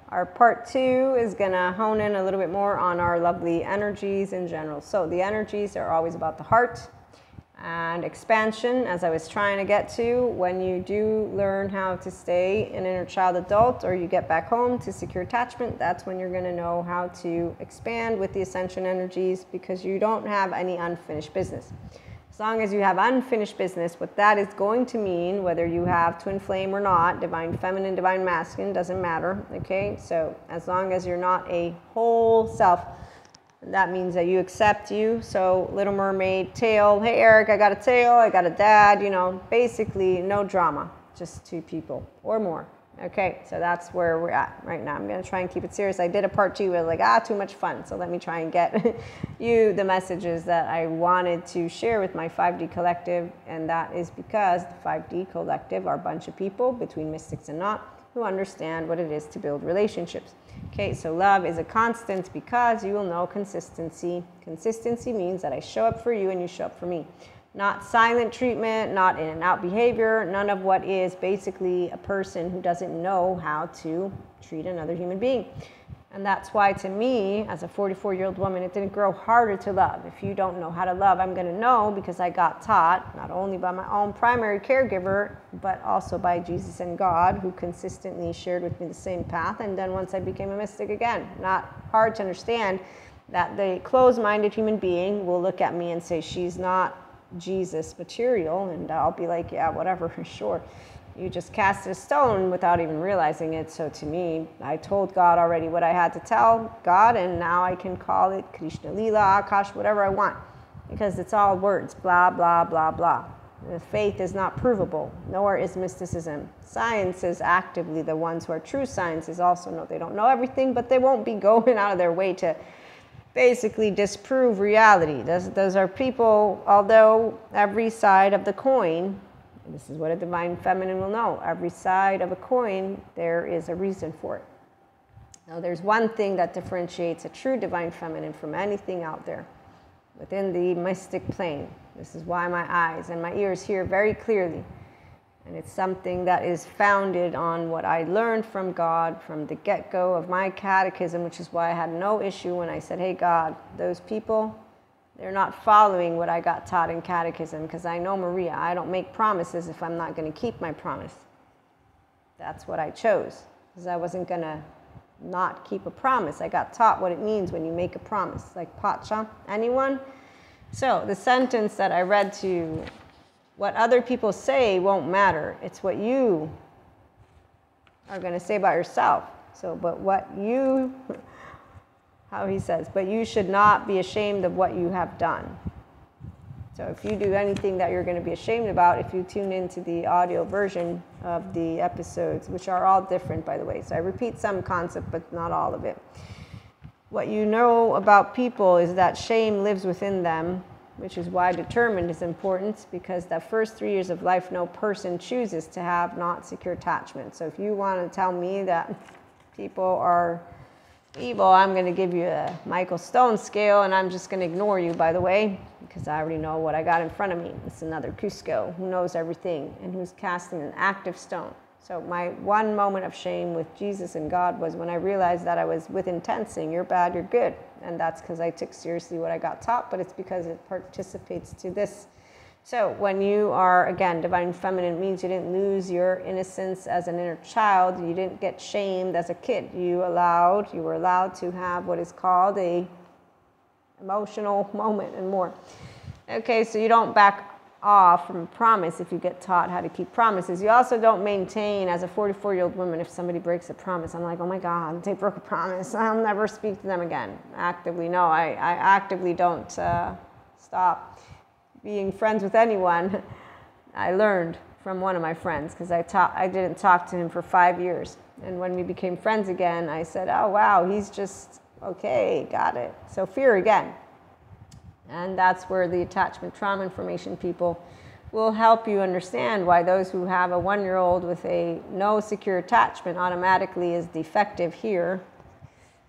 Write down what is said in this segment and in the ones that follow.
Our part 2 is going to hone in a little bit more on our lovely energies in general. So the energies are always about the heart and expansion, as I was trying to get to. When you do learn how to stay an inner child adult, or you get back home to secure attachment, that's when you're going to know how to expand with the ascension energies, because you don't have any unfinished business. As long as you have unfinished business, what that is going to mean, whether you have twin flame or not, divine feminine, divine masculine, doesn't matter, okay? So as long as you're not a whole self, that means that you accept you. So Little Mermaid tail, hey Eric, I got a tail, I got a dad, you know, basically no drama, just 2 people or more. Okay, so that's where we're at right now. I'm going to try and keep it serious. I did a part 2 where like, too much fun. So let me try and get you the messages that I wanted to share with my 5D collective. And that is because the 5D collective are a bunch of people, between mystics and not, who understand what it is to build relationships. Okay, so love is a constant because you will know consistency. Consistency means that I show up for you and you show up for me. Not silent treatment, not in and out behavior, none of what is basically a person who doesn't know how to treat another human being. And that's why, to me, as a 44-year-old woman, it didn't grow harder to love. If you don't know how to love, I'm going to know, because I got taught not only by my own primary caregiver, but also by Jesus and God, who consistently shared with me the same path. And then once I became a mystic again, not hard to understand that the closed-minded human being will look at me and say, she's not Jesus material, and I'll be like, yeah, whatever, sure. You just cast a stone without even realizing it. So to me, I told God already what I had to tell God, and now I can call it Krishna Lila, Akash, whatever I want, because it's all words, blah, blah, blah, blah. The faith is not provable, nor is mysticism. Science is actively, the ones who are true scientists also know they don't know everything, but they won't be going out of their way to basically disprove reality. Those are people, although every side of the coin, this is what a divine feminine will know, every side of a coin, there is a reason for it. Now, there's one thing that differentiates a true divine feminine from anything out there within the mystic plane. This is why my eyes and my ears hear very clearly. And it's something that is founded on what I learned from God from the get-go of my catechism, which is why I had no issue when I said, hey, God, those people, they're not following what I got taught in catechism, because I know Maria, I don't make promises if I'm not going to keep my promise. That's what I chose, because I wasn't going to not keep a promise. I got taught what it means when you make a promise. Like, Pacha, anyone? So the sentence that I read to you, what other people say won't matter. It's what you are going to say about yourself. So, but what you, how he says, but you should not be ashamed of what you have done. So if you do anything that you're going to be ashamed about, if you tune into the audio version of the episodes, which are all different, by the way. So I repeat some concept, but not all of it. What you know about people is that shame lives within them, which is why determined is important, because that first 3 years of life, no person chooses to have not secure attachment. So if you want to tell me that people are evil, I'm going to give you a Michael Stone scale, and I'm just going to ignore you, by the way, because I already know what I got in front of me. It's another Cusco who knows everything and who's casting an active stone. So my one moment of shame with Jesus and God was when I realized that I was with intent saying, you're bad, you're good. And that's because I took seriously what I got taught, but it's because it participates to this. So when you are, again, divine feminine, means you didn't lose your innocence as an inner child. You didn't get shamed as a kid. You were allowed to have what is called a emotional moment and more. Okay, so you don't back off from a promise if you get taught how to keep promises. You also don't maintain, as a 44-year-old woman, if somebody breaks a promise, I'm like, oh my God, they broke a promise, I'll never speak to them again. Actively, no, I actively don't stop being friends with anyone. I learned from one of my friends, because I didn't talk to him for 5 years. And when we became friends again, I said, oh wow, he's just, okay, got it. So fear again. And that's where the attachment trauma information people will help you understand why those who have a 1-year-old with a no secure attachment automatically is defective here.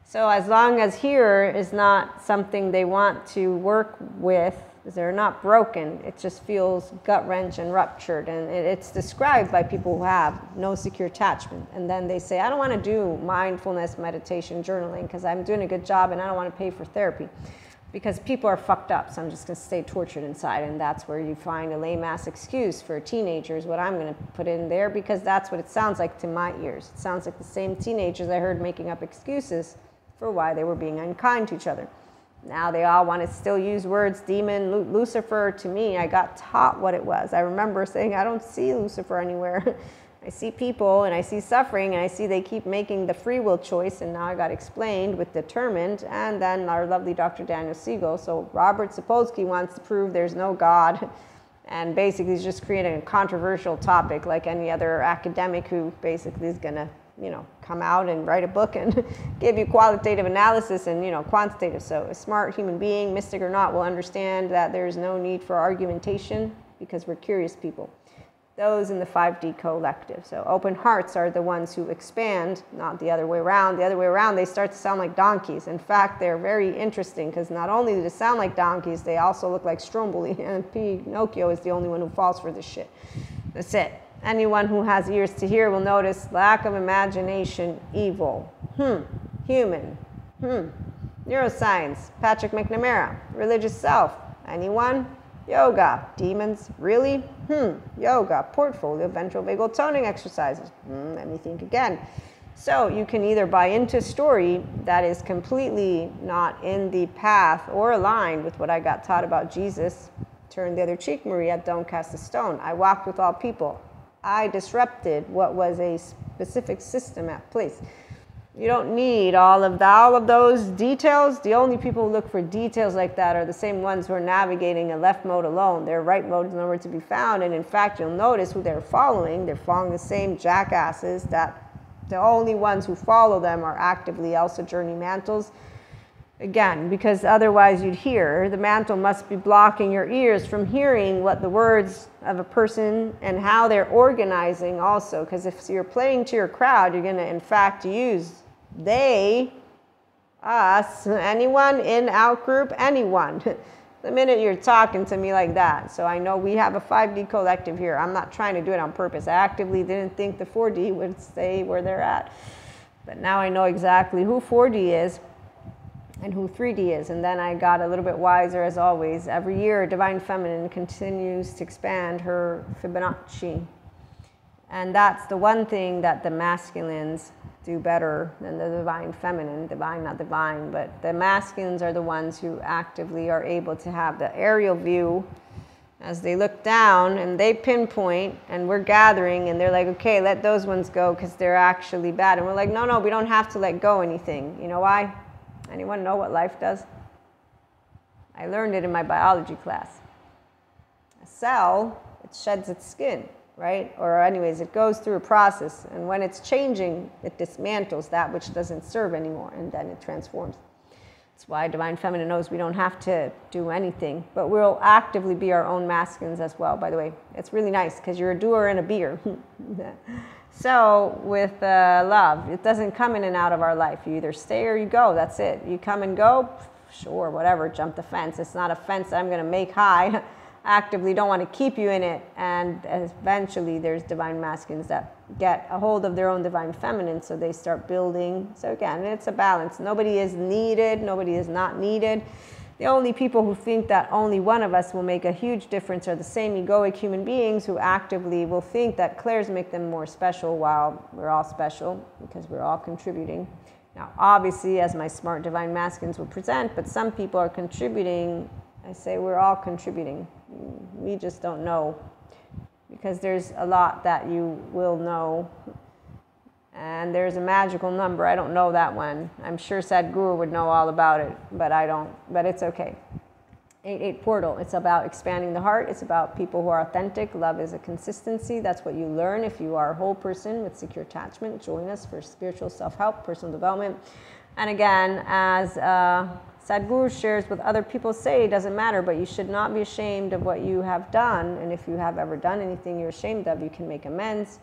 So as long as here is not something they want to work with, They're not broken. It just feels gut-wrenched and ruptured. And it's described by people who have no secure attachment. And then they say, I don't want to do mindfulness, meditation, journaling because I'm doing a good job and I don't want to pay for therapy because people are fucked up. So I'm just going to stay tortured inside. And that's where you find a lame-ass excuse for teenagers, what I'm going to put in there, because that's what it sounds like to my ears. It sounds like the same teenagers I heard making up excuses for why they were being unkind to each other. Now they all want to still use words, demon, Lucifer. To me, I got taught what it was. I remember saying, I don't see Lucifer anywhere. I see people and I see suffering and I see they keep making the free will choice, and now I got explained with determined, and then our lovely Dr. Daniel Siegel. So Robert Sapolsky wants to prove there's no God, and basically he's just creating a controversial topic like any other academic who basically is going to, you know, come out and write a book and give you qualitative analysis and, you know, quantitative. So a smart human being, mystic or not, will understand that there's no need for argumentation because we're curious people. Those in the 5D collective. So open hearts are the ones who expand, not the other way around. The other way around, they start to sound like donkeys. In fact, they're very interesting because not only do they sound like donkeys, they also look like Stromboli, and Pinocchio is the only one who falls for this shit. That's it. Anyone who has ears to hear will notice lack of imagination, evil. Human. Neuroscience, Patrick McNamara. Religious self. Anyone? Yoga. Demons. Really? Yoga. Portfolio, ventral vagal toning exercises. Let me think again. So you can either buy into a story that is completely not in the path or aligned with what I got taught about Jesus. Turn the other cheek, Maria. Don't cast a stone. I walked with all people. I disrupted what was a specific system at place. You don't need all of those details. The only people who look for details like that are the same ones who are navigating a left mode alone. Their right mode is nowhere to be found. And in fact, you'll notice who they're following. They're following the same jackasses that the only ones who follow them are actively also journey mantles. Again, because otherwise you'd hear, the mantle must be blocking your ears from hearing what the words of a person and how they're organizing also. Because if you're playing to your crowd, you're going to, in fact, use they, us, anyone, in, out group, anyone. The minute you're talking to me like that. So I know we have a 5D collective here. I'm not trying to do it on purpose. I actively didn't think the 4D would stay where they're at. But now I know exactly who 4D is and who 3D is. And then I got a little bit wiser, as always. Every year, Divine Feminine continues to expand her Fibonacci. And that's the one thing that the masculines do better than the Divine Feminine. Divine, not divine, but the masculines are the ones who actively are able to have the aerial view as they look down and they pinpoint, and we're gathering and they're like, okay, let those ones go because they're actually bad. And we're like, no, we don't have to let go anything. You know why? Anyone know what life does? I learned it in my biology class. A cell, it sheds its skin, right? Or anyways, it goes through a process. And when it's changing, it dismantles that which doesn't serve anymore, and then it transforms. That's why Divine Feminine knows we don't have to do anything, but we'll actively be our own masculines as well, by the way. It's really nice because you're a doer and a beer. So with love, it doesn't come in and out of our life. You either stay or you go. That's it. You come and go, sure, whatever, jump the fence. It's not a fence that I'm going to make high. Actively don't want to keep you in it. And eventually there's divine masculines that get a hold of their own divine feminine, so they start building. So again, it's a balance. Nobody is needed. Nobody is not needed. The only people who think that only one of us will make a huge difference are the same egoic human beings who actively will think that clairs make them more special, while we're all special because we're all contributing. Now, obviously, as my smart divine masculines will present, but some people are contributing. I say we're all contributing. We just don't know, because there's a lot that you will know. And there's a magical number. I don't know that one. I'm sure Sadhguru would know all about it, but I don't. But it's okay. 8-8 portal. It's about expanding the heart. It's about people who are authentic. Love is a consistency. That's what you learn if you are a whole person with secure attachment. Join us for spiritual self-help, personal development. And again, as Sadhguru shares with other people, say it doesn't matter, but you should not be ashamed of what you have done. And if you have ever done anything you're ashamed of, you can make amends.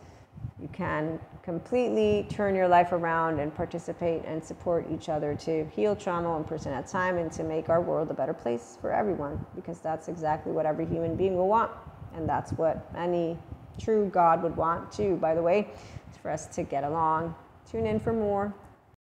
You can completely turn your life around and participate and support each other to heal trauma 1% at a time and to make our world a better place for everyone, because that's exactly what every human being will want. And that's what any true God would want too, by the way, is for us to get along. Tune in for more.